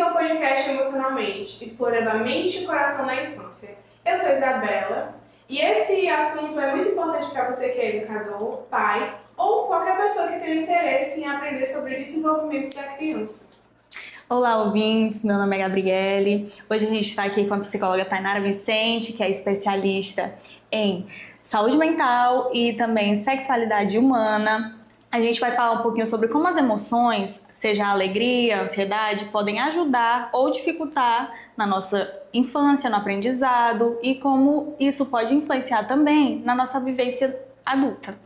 ao podcast Emocionalmente, explorando a mente e o coração na infância. Eu sou Isabela e esse assunto é muito importante para você que é educador, pai ou qualquer pessoa que tenha interesse em aprender sobre o desenvolvimento da criança. Olá, ouvintes, meu nome é Gabriele. Hoje a gente está aqui com a psicóloga Tainara Vicente, que é especialista em saúde mental e também sexualidade humana. A gente vai falar um pouquinho sobre como as emoções, seja a alegria, a ansiedade, podem ajudar ou dificultar na nossa infância, no aprendizado e como isso pode influenciar também na nossa vivência adulta.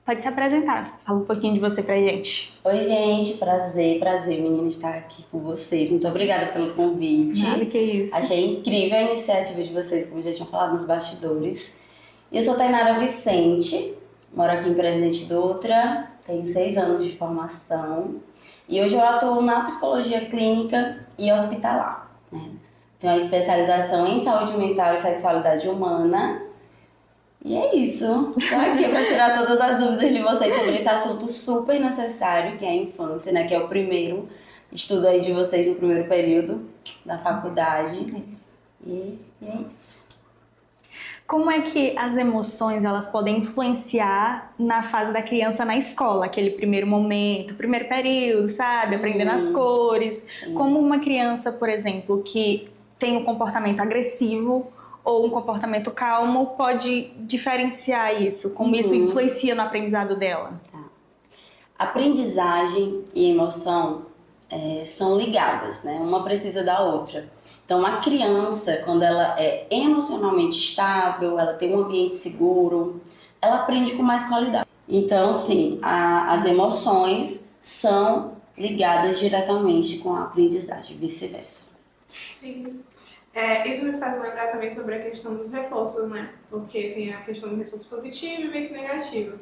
Pode se apresentar, fala um pouquinho de você pra gente. Oi, gente, prazer, menina, estar aqui com vocês. Muito obrigada pelo convite. Nada que isso. Achei incrível a iniciativa de vocês, como já tinham falado nos bastidores. Eu sou Tainara Vicente, moro aqui em Presidente Dutra, tenho 6 anos de formação e hoje eu atuo na psicologia clínica e hospitalar, né? Tenho a especialização em saúde mental e sexualidade humana. E é isso. Estou aqui para tirar todas as dúvidas de vocês sobre esse assunto super necessário, que é a infância, né? Que é o primeiro estudo aí de vocês no primeiro período da faculdade. E é isso. Como é que as emoções elas podem influenciar na fase da criança na escola? Aquele primeiro momento, primeiro período, sabe? Aprendendo as cores. Como uma criança, por exemplo, que tem um comportamento agressivo ou um comportamento calmo pode diferenciar isso? Como isso influencia no aprendizado dela? Tá. Aprendizagem e emoção são ligadas, né? Uma precisa da outra. Então, a criança, quando ela é emocionalmente estável, ela tem um ambiente seguro, ela aprende com mais qualidade. Então, sim, as emoções são ligadas diretamente com a aprendizagem, vice-versa. Sim. Isso me faz lembrar também sobre a questão dos reforços, né? Porque tem a questão do reforço positivo e meio que negativo.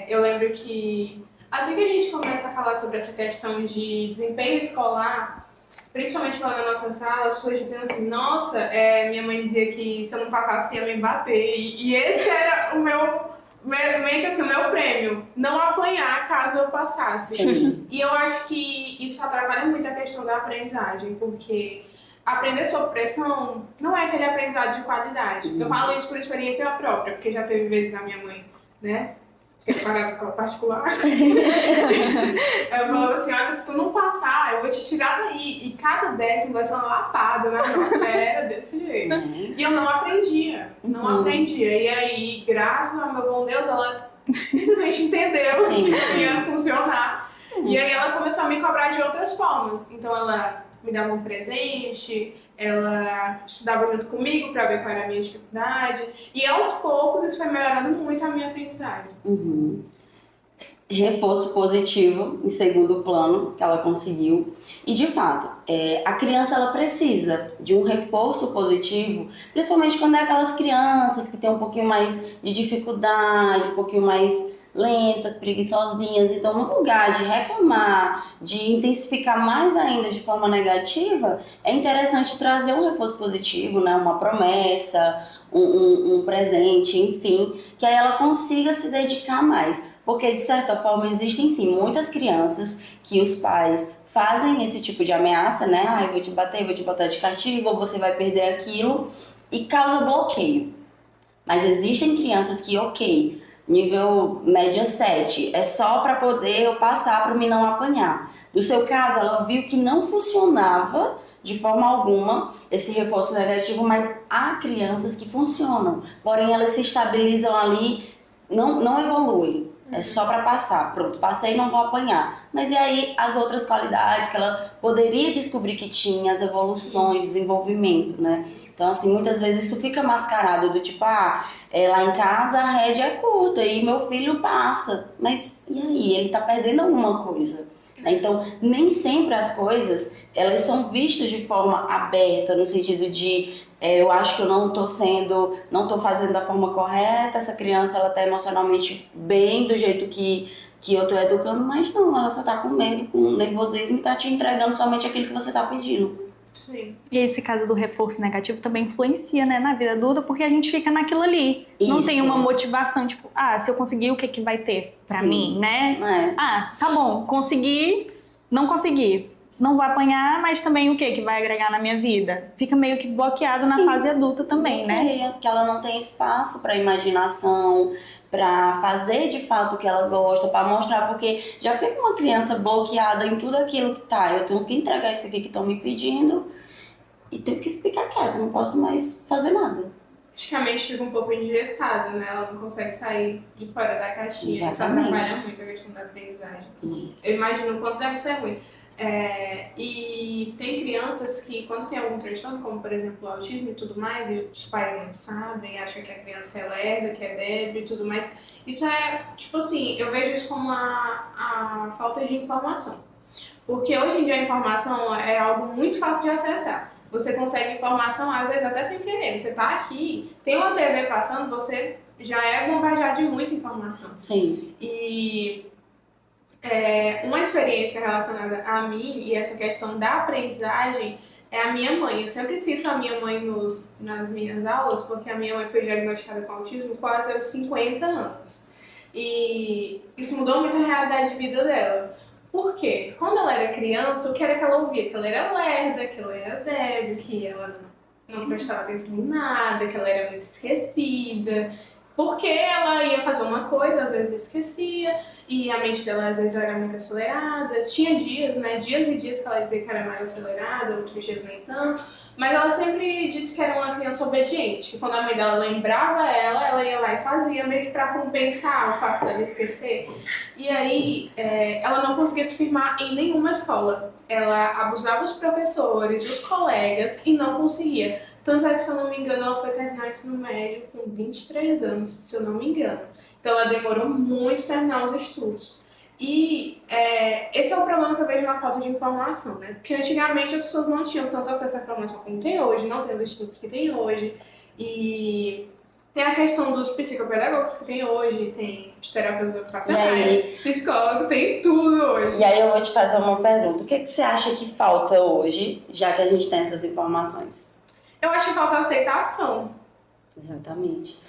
Eu lembro que assim que a gente começa a falar sobre essa questão de desempenho escolar, principalmente lá na nossa sala, as pessoas dizendo assim, nossa, minha mãe dizia que se eu não passasse ia me bater. E esse era o meio que assim, o meu prêmio, não apanhar caso eu passasse. Sim. E eu acho que isso atrapalha muito a questão da aprendizagem, porque aprender sob pressão não é aquele aprendizado de qualidade. Eu falo isso por experiência própria, porque já teve vezes na minha mãe, né? Que eu pagava escola particular. Eu falava assim, olha, se tu não passar, eu vou te tirar daí. E cada 10º vai ser uma lapada na nota. Era desse jeito. E eu não aprendia. E aí, graças ao meu bom Deus, ela simplesmente entendeu que ia funcionar. E aí ela começou a me cobrar de outras formas. Então ela me dava um presente, ela estudava junto comigo para ver qual era a minha dificuldade. E aos poucos isso foi melhorando muito a minha aprendizagem. Reforço positivo em segundo plano que ela conseguiu. E de fato, a criança ela precisa de um reforço positivo, principalmente quando é aquelas crianças que têm um pouquinho mais de dificuldade, um pouquinho mais lentas, preguiçosinhas. Então, no lugar de reclamar, de intensificar mais ainda de forma negativa, é interessante trazer um reforço positivo, né? Uma promessa, um presente, enfim, que aí ela consiga se dedicar mais. Porque, de certa forma, existem sim muitas crianças que os pais fazem esse tipo de ameaça, né? Eu vou te bater, vou te botar de castigo, ou você vai perder aquilo, e causa bloqueio. Mas existem crianças que, nível média 7, é só para poder eu passar para mim não apanhar. No seu caso, ela viu que não funcionava de forma alguma esse reforço negativo, mas há crianças que funcionam, porém elas se estabilizam ali, não evoluem. É só para passar, pronto, passei e não vou apanhar. Mas e aí as outras qualidades que ela poderia descobrir que tinha, as evoluções, desenvolvimento, né? Então, assim, muitas vezes isso fica mascarado do tipo, lá em casa a rédea é curta e meu filho passa. Mas e aí? Ele tá perdendo alguma coisa. Então, nem sempre as coisas, elas são vistas de forma aberta, no sentido de, eu acho que eu não tô fazendo da forma correta, essa criança, ela tá emocionalmente bem do jeito que eu tô educando, mas não, ela só tá com medo, com nervosismo e tá te entregando somente aquilo que você tá pedindo. Sim. E esse caso do reforço negativo também influencia, né, na vida adulta, porque a gente fica naquilo ali. Isso. Não tem uma motivação, tipo, se eu conseguir, o que que vai ter pra mim, né? É. Tá bom, consegui, não consegui. não vou apanhar, mas também o que vai agregar na minha vida? Fica meio que bloqueado na fase adulta também, né? Que ela não tem espaço para imaginação, para fazer de fato o que ela gosta, para mostrar, porque já fica uma criança bloqueada em tudo aquilo que tá. Eu tenho que entregar isso aqui que estão me pedindo e tenho que ficar quieta, não posso mais fazer nada. Praticamente fica um pouco engessada, né? Ela não consegue sair de fora da caixinha. Exatamente. Isso atrapalha muito a questão da aprendizagem. Muito. Eu imagino o quanto deve ser ruim. E tem crianças que, quando tem algum transtorno, como por exemplo o autismo e tudo mais, e os pais não sabem, acham que a criança é lerda, que é débil e tudo mais, isso é, tipo assim, eu vejo isso como a falta de informação. Porque hoje em dia a informação é algo muito fácil de acessar. Você consegue informação, às vezes, até sem querer. Você tá aqui, tem uma TV passando, você já é bombardeado de muita informação. Sim. E uma experiência relacionada a mim e essa questão da aprendizagem é a minha mãe. Eu sempre cito a minha mãe nas minhas aulas, porque a minha mãe foi diagnosticada com autismo quase aos 50 anos. E isso mudou muito a realidade de vida dela. Por quê? Quando ela era criança, o que era que ela ouvia? Que ela era lerda, que ela era débil, que ela não prestava atenção em nada, que ela era muito esquecida. Porque ela ia fazer uma coisa, às vezes esquecia, e a mente dela às vezes era muito acelerada. Tinha dias, né? Dias e dias que ela dizia que era mais acelerada, outros dias nem tanto. Mas ela sempre disse que era uma criança obediente, que quando a mãe dela lembrava ela ia lá e fazia, meio que pra compensar o fato dela esquecer. E aí, ela não conseguia se firmar em nenhuma escola. Ela abusava os professores, os colegas, e não conseguia. Tanto é que, se eu não me engano, ela foi terminar o ensino médio com 23 anos, se eu não me engano. Então ela demorou muito a terminar os estudos. E esse é o problema que eu vejo na falta de informação, né? Porque antigamente as pessoas não tinham tanto acesso à informação como tem hoje, não tem os estudos que tem hoje. E tem a questão dos psicopedagogos que tem hoje, tem os terapeutas ocupacionais, psicólogo, tem tudo hoje. E aí eu vou te fazer uma pergunta. O que você acha que falta hoje, já que a gente tem essas informações? Eu acho que falta aceitação. Exatamente.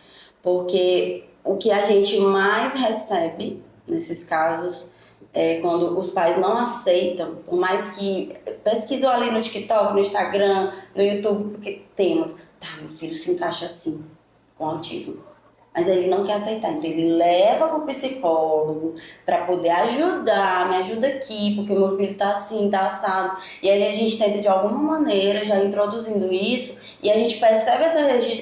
Porque o que a gente mais recebe nesses casos é quando os pais não aceitam, por mais que pesquisam ali no TikTok, no Instagram, no YouTube, porque temos, meu filho se encaixa assim, com autismo. Mas ele não quer aceitar, então ele leva para o psicólogo para poder ajudar, me ajuda aqui, porque o meu filho tá assim, tá assado. E aí a gente tenta de alguma maneira já introduzindo isso e a gente percebe essa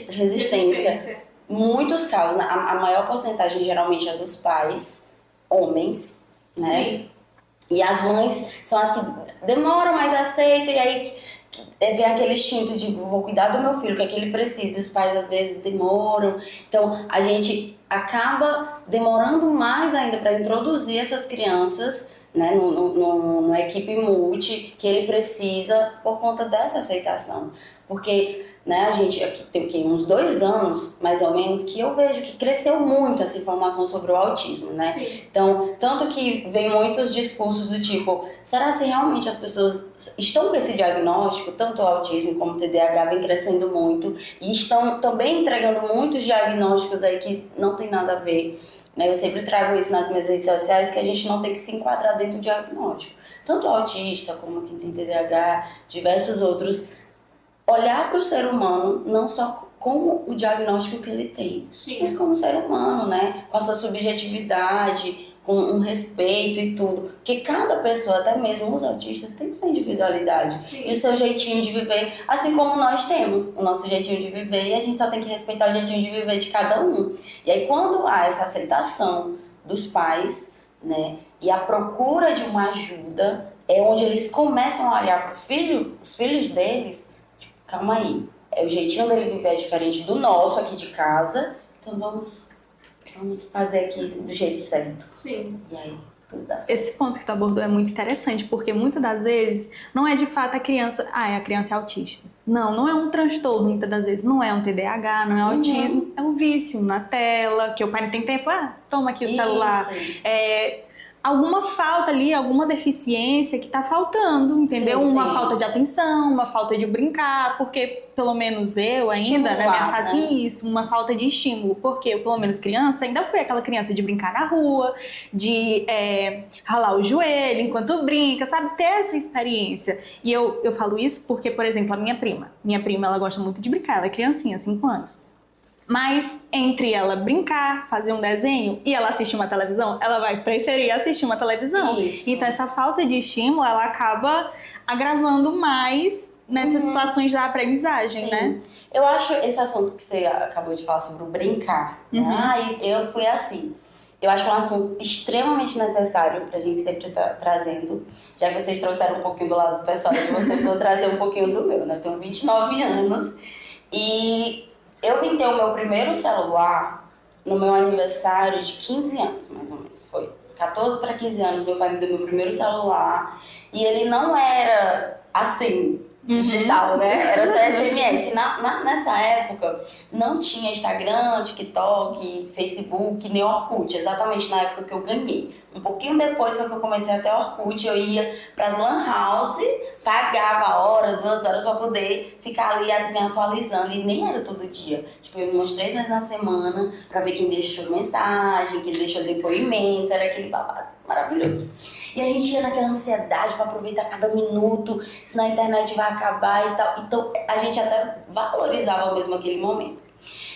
resistência. Muitos casos, a maior porcentagem geralmente é dos pais, homens, né? Sim. E as mães são as que demoram, mas aceitam, e aí vem aquele instinto de vou cuidar do meu filho, o que é que ele precisa, e os pais às vezes demoram. Então a gente acaba demorando mais ainda para introduzir essas crianças, né, numa equipe multi que ele precisa por conta dessa aceitação. Porque, né, a gente aqui tem o quê? Uns 2 anos, mais ou menos, que eu vejo que cresceu muito essa informação sobre o autismo, né? Sim. Então, tanto que vem muitos discursos do tipo, será se realmente as pessoas estão com esse diagnóstico, tanto o autismo como o TDAH vem crescendo muito, e estão também entregando muitos diagnósticos aí que não tem nada a ver, né? Eu sempre trago isso nas minhas redes sociais, que a gente não tem que se enquadrar dentro do diagnóstico. Tanto o autista, como quem tem TDAH, diversos outros, olhar para o ser humano não só como o diagnóstico que ele tem, Sim. mas como ser humano, né? Com a sua subjetividade, com um respeito e tudo. Porque cada pessoa, até mesmo os autistas, tem sua individualidade. Sim. E o seu jeitinho de viver, assim como nós temos o nosso jeitinho de viver, e a gente só tem que respeitar o jeitinho de viver de cada um. E aí quando há essa aceitação dos pais, né, e a procura de uma ajuda, é onde eles começam a olhar para o filho, os filhos deles, calma aí, o jeitinho dele viver é diferente do nosso aqui de casa, então vamos fazer aqui do jeito certo. Sim. E aí, tudo dá certo. Esse ponto que tu abordou é muito interessante, porque muitas das vezes não é de fato a criança, a criança é autista. Não é um transtorno, muitas das vezes, não é um TDAH, não é autismo, é um vício na tela, que o pai não tem tempo, toma aqui o celular. alguma falta ali, alguma deficiência que tá faltando, entendeu? Sim, uma sim. falta de atenção, uma falta de brincar, porque pelo menos eu ainda, na minha Estimular, fase, né? isso, uma falta de estímulo, porque eu, pelo menos criança, ainda fui aquela criança de brincar na rua, de ralar o joelho enquanto brinca, sabe? Ter essa experiência. E eu falo isso porque, por exemplo, a minha prima, ela gosta muito de brincar, ela é criancinha, 5 anos. Mas entre ela brincar, fazer um desenho e ela assistir uma televisão, ela vai preferir assistir uma televisão. Isso. Então essa falta de estímulo, ela acaba agravando mais nessas situações da aprendizagem, Sim. né? Eu acho esse assunto que você acabou de falar sobre o brincar, né? Eu fui assim. Eu acho um assunto extremamente necessário pra gente sempre estar trazendo. Já que vocês trouxeram um pouquinho do lado do pessoal de vocês, vou trazer um pouquinho do meu, né? Eu tenho 29 anos e eu vim ter o meu primeiro celular no meu aniversário de 15 anos, mais ou menos. Foi 14 para 15 anos, meu pai me deu meu primeiro celular. E ele não era assim, digital, né? Era só SMS. Nessa época, não tinha Instagram, TikTok, Facebook, nem Orkut. Exatamente na época que eu ganhei. Um pouquinho depois foi que eu comecei a ter Orkut. Eu ia pras lan house, pagava hora, 2 horas pra poder ficar ali me atualizando. E nem era todo dia. Tipo, eu ia umas 3 vezes na semana pra ver quem deixou mensagem, quem deixou depoimento. Era aquele babado maravilhoso. E a gente ia naquela ansiedade pra aproveitar cada minuto, se na internet vai acabar e tal. Então, a gente até valorizava mesmo aquele momento.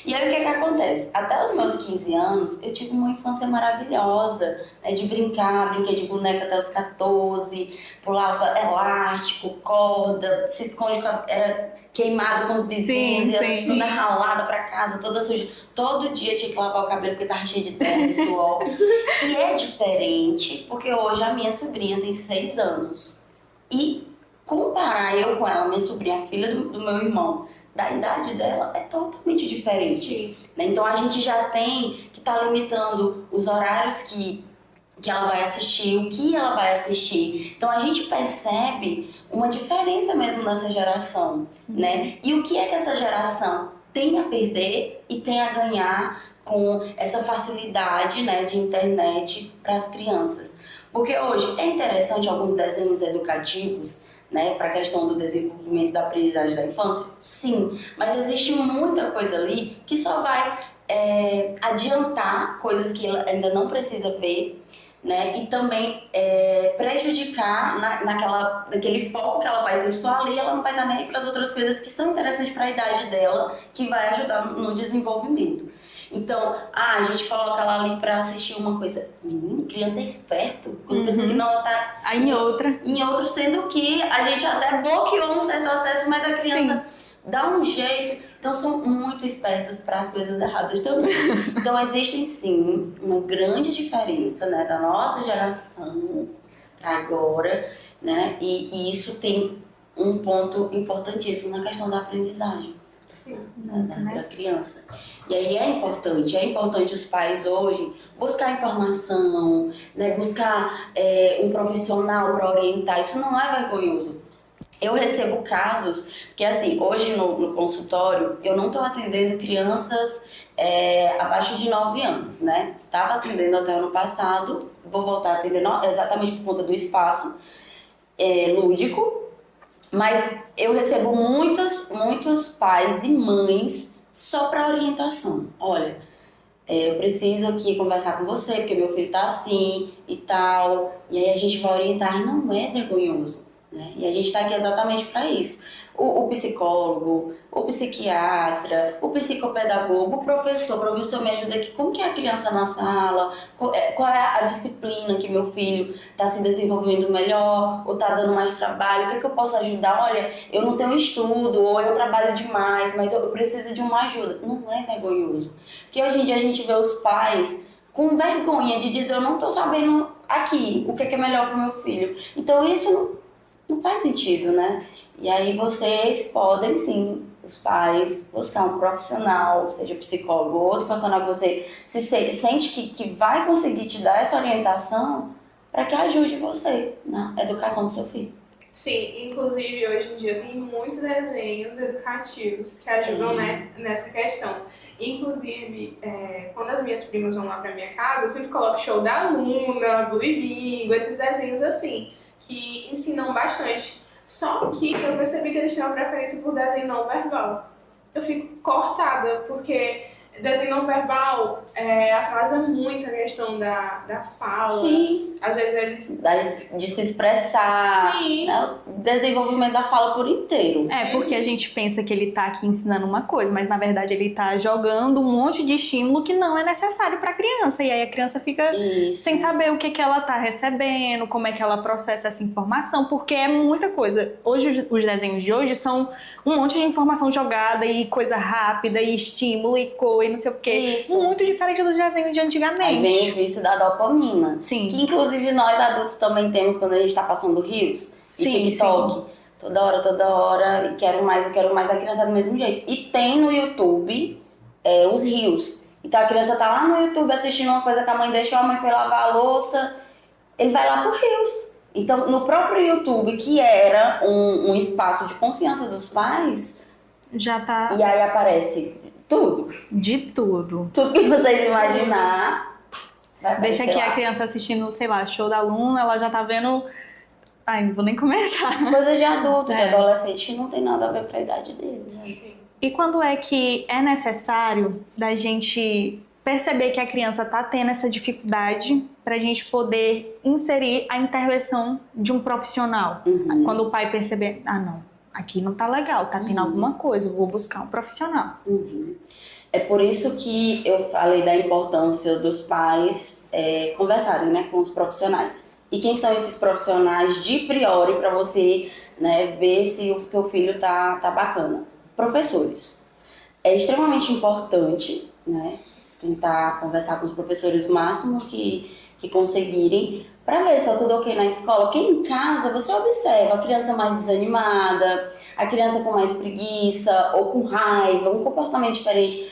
E aí, o que acontece? Até os meus 15 anos, eu tive uma infância maravilhosa, né? De brincar, brinquei de boneca até os 14, pulava elástico, corda, se esconde, era queimado com os vizinhos, ia toda ralada pra casa, toda suja. Todo dia tinha que lavar o cabelo porque tava cheio de terra, de suor. E é diferente, porque hoje a minha sobrinha tem 6 anos. E comparar eu com ela, minha sobrinha, filha do meu irmão, da idade dela, é totalmente diferente. Né? Então a gente já tem que estar limitando os horários que ela vai assistir, o que ela vai assistir. Então a gente percebe uma diferença mesmo nessa geração, né? E o que é que essa geração tem a perder e tem a ganhar com essa facilidade, né, de internet para as crianças? Porque hoje é interessante alguns desenhos educativos, né, para a questão do desenvolvimento da aprendizagem da infância? Sim, mas existe muita coisa ali que só vai adiantar coisas que ela ainda não precisa ver, né, e também prejudicar naquele foco que ela vai ter só ali, ela não vai dar nem para as outras coisas que são interessantes para a idade dela, que vai ajudar no desenvolvimento. Então, a gente coloca ela ali pra assistir uma coisa. Menino, criança é esperto. Quando pensa que não, ela tá em outra, sendo que a gente até bloqueou um certo acesso, mas a criança dá um jeito. Então, são muito espertas para as coisas erradas também. Então, existem sim uma grande diferença, né, da nossa geração para agora, né, e isso tem um ponto importantíssimo na questão da aprendizagem. Da criança. E aí é importante os pais hoje buscar informação, né, buscar um profissional para orientar. Isso não é vergonhoso. Eu recebo casos que, assim, hoje no consultório, eu não estou atendendo crianças abaixo de 9 anos, né? Estava atendendo até ano passado, vou voltar a atender exatamente por conta do espaço lúdico. Mas eu recebo muitos pais e mães só para orientação. Olha, eu preciso aqui conversar com você, porque meu filho tá assim e tal. E aí a gente vai orientar. Não é vergonhoso, né? E a gente tá aqui exatamente para isso. O psicólogo, o psiquiatra, o psicopedagogo, o professor me ajuda aqui. Como que é a criança na sala? Qual é a disciplina que meu filho está se desenvolvendo melhor? Ou está dando mais trabalho? O que eu posso ajudar? Olha, eu não tenho estudo, ou eu trabalho demais, mas eu preciso de uma ajuda. Não é vergonhoso. Porque hoje em dia a gente vê os pais com vergonha de dizer, eu não estou sabendo aqui o que é melhor para o meu filho. Então isso não faz sentido, né? E aí vocês podem, sim, os pais, buscar um profissional, seja psicólogo ou outro profissional que você sente que vai conseguir te dar essa orientação para que ajude você na educação do seu filho. Sim, inclusive hoje em dia tem muitos desenhos educativos que ajudam, né, nessa questão. Inclusive, quando as minhas primas vão lá pra minha casa, eu sempre coloco Show da Luna, Blue e Bingo, esses desenhos assim, que ensinam bastante. Só que eu percebi que eles têm uma preferência por desenho não verbal. Eu fico cortada, porque desenho não verbal atrasa muito a questão da fala. Sim. Às vezes eles... De se expressar. Sim. Né? O desenvolvimento da fala por inteiro. Porque a gente pensa que ele tá aqui ensinando uma coisa, mas na verdade ele tá jogando um monte de estímulo que não é necessário pra criança. E aí a criança fica sem saber o que ela tá recebendo, como é que ela processa essa informação, porque é muita coisa. Hoje, os desenhos de hoje são um monte de informação jogada e coisa rápida, e estímulo, e cor, e não sei o quê. Isso. Muito diferente dos desenhos de antigamente. Aí vem o vício da dopamina. Sim. Que inclusive nós adultos também temos quando a gente tá passando Reels e TikTok. Sim. Toda hora, e quero mais, a criança é do mesmo jeito. E tem no YouTube os Reels. Então a criança tá lá no YouTube assistindo uma coisa que a mãe deixou, a mãe foi lavar a louça, ele vai lá pro Reels. Então no próprio YouTube, que era um espaço de confiança dos pais, já tá... E aí aparece tudo. De tudo. Tudo que vocês imaginar. Deixa aqui a criança assistindo, sei lá, Show da Luna, ela já tá vendo... Ai, não vou nem comentar. Coisa de adulto, de adolescente, não tem nada a ver pra idade deles. Né? E quando é que é necessário da gente perceber que a criança tá tendo essa dificuldade pra gente poder inserir a intervenção de um profissional? Quando o pai perceber, não, aqui não tá legal, tá tendo alguma coisa, eu vou buscar um profissional. É por isso que eu falei da importância dos pais conversarem, né, com os profissionais. E quem são esses profissionais de priori para você, né, ver se o teu filho tá bacana? Professores. É extremamente importante, né, tentar conversar com os professores o máximo que conseguirem para ver se tá tudo ok na escola. Porque em casa você observa a criança mais desanimada, a criança com mais preguiça ou com raiva, um comportamento diferente,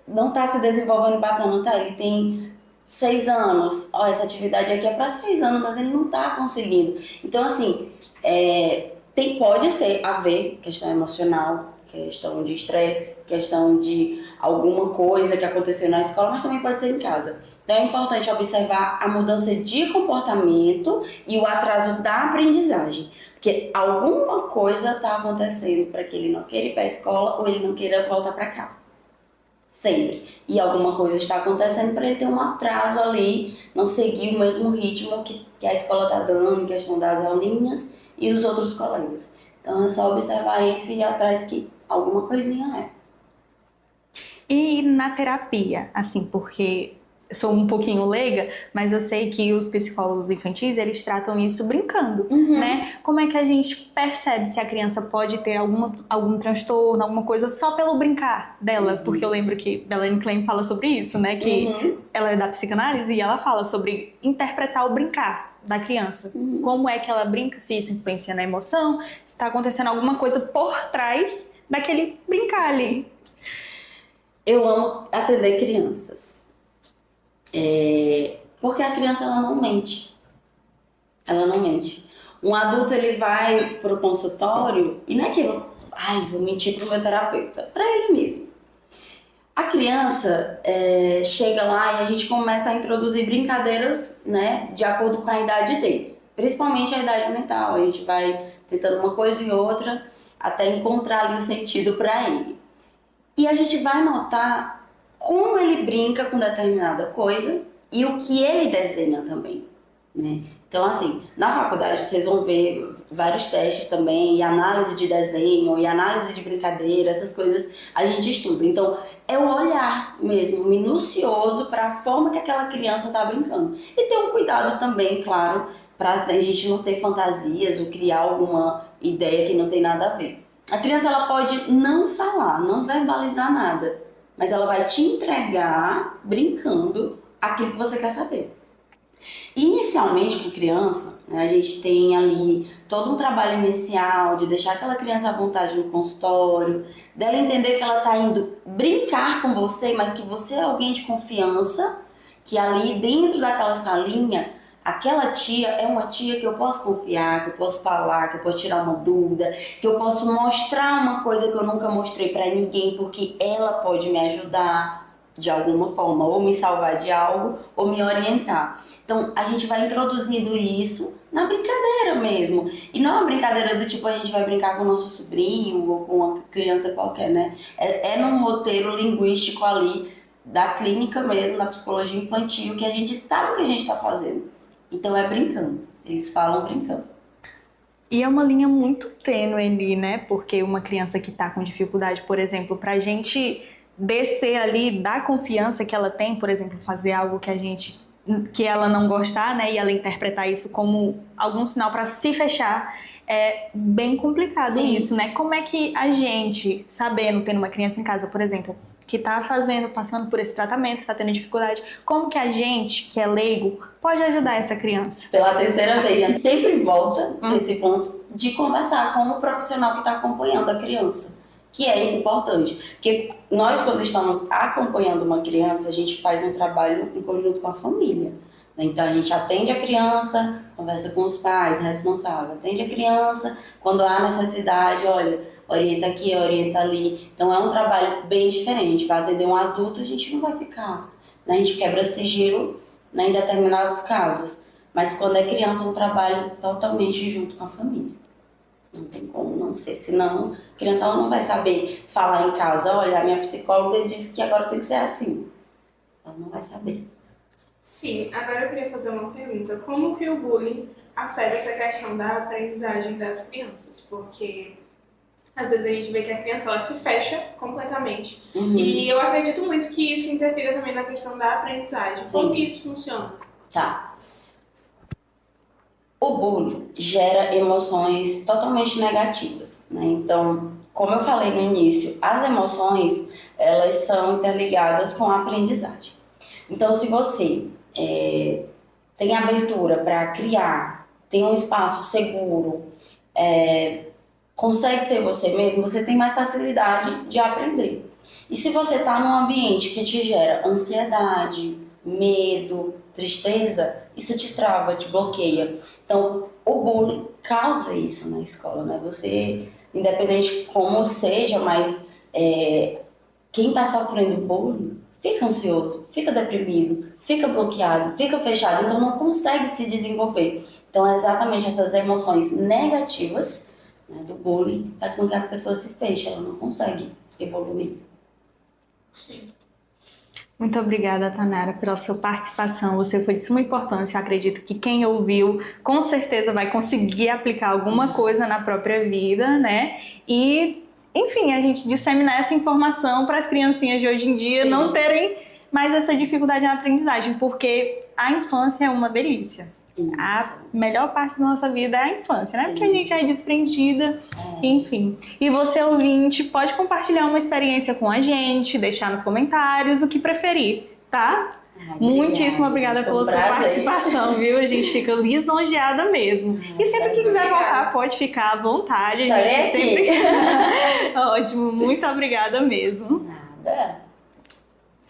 não tá se desenvolvendo bacana, tá? Ele tem 6 anos, essa atividade aqui é para 6 anos, mas ele não tá conseguindo. Então, assim, pode haver questão emocional, questão de estresse, questão de alguma coisa que aconteceu na escola, mas também pode ser em casa. Então é importante observar a mudança de comportamento e o atraso da aprendizagem. Porque alguma coisa está acontecendo para que ele não queira ir para a escola ou ele não queira voltar para casa. Sempre. E alguma coisa está acontecendo para ele ter um atraso ali, não seguir o mesmo ritmo que a escola está dando, em questão das aulinhas e dos outros colegas. Então é só observar isso e ir atrás que alguma coisinha E na terapia, assim, porque eu sou um pouquinho leiga, mas eu sei que os psicólogos infantis, eles tratam isso brincando, né? Como é que a gente percebe se a criança pode ter algum transtorno, alguma coisa só pelo brincar dela? Porque eu lembro que Melanie Klein fala sobre isso, né? Que ela é da psicanálise e ela fala sobre interpretar o brincar da criança. Como é que ela brinca, se isso influencia na emoção, se está acontecendo alguma coisa por trás daquele brincar ali. Eu amo atender crianças. Porque a criança, ela não mente. Ela não mente. Um adulto, ele vai pro consultório e não é que vou mentir pro meu terapeuta. Pra ele mesmo. A criança chega lá e a gente começa a introduzir brincadeiras, né, de acordo com a idade dele. Principalmente a idade mental. A gente vai tentando uma coisa e outra até encontrar ali o sentido pra ele. E a gente vai notar como ele brinca com determinada coisa e o que ele desenha também, né? Então, assim, na faculdade vocês vão ver vários testes também, e análise de desenho, e análise de brincadeira, essas coisas a gente estuda. Então, é o olhar mesmo, minucioso para a forma que aquela criança está brincando. E ter um cuidado também, claro, para a gente não ter fantasias ou criar alguma ideia que não tem nada a ver. A criança, ela pode não falar, não verbalizar nada, mas ela vai te entregar, brincando, aquilo que você quer saber. Inicialmente, com criança, né, a gente tem ali todo um trabalho inicial de deixar aquela criança à vontade no consultório, dela entender que ela está indo brincar com você, mas que você é alguém de confiança, que ali dentro daquela salinha aquela tia é uma tia que eu posso confiar, que eu posso falar, que eu posso tirar uma dúvida, que eu posso mostrar uma coisa que eu nunca mostrei pra ninguém, porque ela pode me ajudar de alguma forma, ou me salvar de algo, ou me orientar. Então, a gente vai introduzindo isso na brincadeira mesmo. E não é uma brincadeira do tipo, a gente vai brincar com o nosso sobrinho, ou com uma criança qualquer, né? É num roteiro linguístico ali, da clínica mesmo, da psicologia infantil, que a gente sabe o que a gente tá fazendo. Então, é brincando. Eles falam brincando. E é uma linha muito tênue ali, né? Porque uma criança que tá com dificuldade, por exemplo, pra gente descer ali da confiança que ela tem, por exemplo, fazer algo que ela não gostar, né, e ela interpretar isso como algum sinal para se fechar, é bem complicado. Sim. Isso, né? Como é que a gente, sabendo, tendo uma criança em casa, por exemplo, que tá passando por esse tratamento, tá tendo dificuldade, como que a gente, que é leigo, pode ajudar essa criança? Pela terceira vez, a gente sempre volta para esse ponto de conversar com o profissional que está acompanhando a criança, que é importante, porque nós, quando estamos acompanhando uma criança, a gente faz um trabalho em conjunto com a família. Então, a gente atende a criança, conversa com os pais responsáveis, atende a criança, quando há necessidade, olha, orienta aqui, orienta ali. Então, é um trabalho bem diferente. Para atender um adulto, a gente não vai ficar, né? A gente quebra sigilo, né, em determinados casos. Mas, quando é criança, é um trabalho totalmente junto com a família. Não tem como não ser, senão a criança ela não vai saber falar em casa, olha, a minha psicóloga disse que agora tem que ser assim. Ela não vai saber. Sim, agora eu queria fazer uma pergunta. Como que o bullying afeta essa questão da aprendizagem das crianças? Porque às vezes a gente vê que a criança ela se fecha completamente. E eu acredito muito que isso interfira também na questão da aprendizagem. Sim. Como que isso funciona? Tá. O bullying gera emoções totalmente negativas, né? Então, como eu falei no início, as emoções, elas são interligadas com a aprendizagem. Então, se você tem abertura para criar, tem um espaço seguro, consegue ser você mesmo, você tem mais facilidade de aprender. E se você está num ambiente que te gera ansiedade, medo, tristeza, isso te trava, te bloqueia. Então, o bullying causa isso na escola, né? Você, independente como seja, mas quem está sofrendo bullying fica ansioso, fica deprimido, fica bloqueado, fica fechado, então não consegue se desenvolver. Então, é exatamente essas emoções negativas, né, do bullying faz com que a pessoa se feche, ela não consegue evoluir. Sim. Muito obrigada, Tainara, pela sua participação. Você foi de suma importância. Eu acredito que quem ouviu, com certeza vai conseguir aplicar alguma coisa na própria vida, né? E, enfim, a gente disseminar essa informação para as criancinhas de hoje em dia. Sim. Não terem mais essa dificuldade na aprendizagem, porque a infância é uma delícia. Isso. A melhor parte da nossa vida é a infância, né? Sim. Porque a gente é desprendida, enfim. E você, ouvinte, pode compartilhar uma experiência com a gente, deixar nos comentários o que preferir, tá? Muitíssimo obrigada pela sua participação, viu? A gente fica lisonjeada mesmo. E sempre que quiser voltar, pode ficar à vontade. Estarei aqui. Ótimo, muito obrigada mesmo. Nada.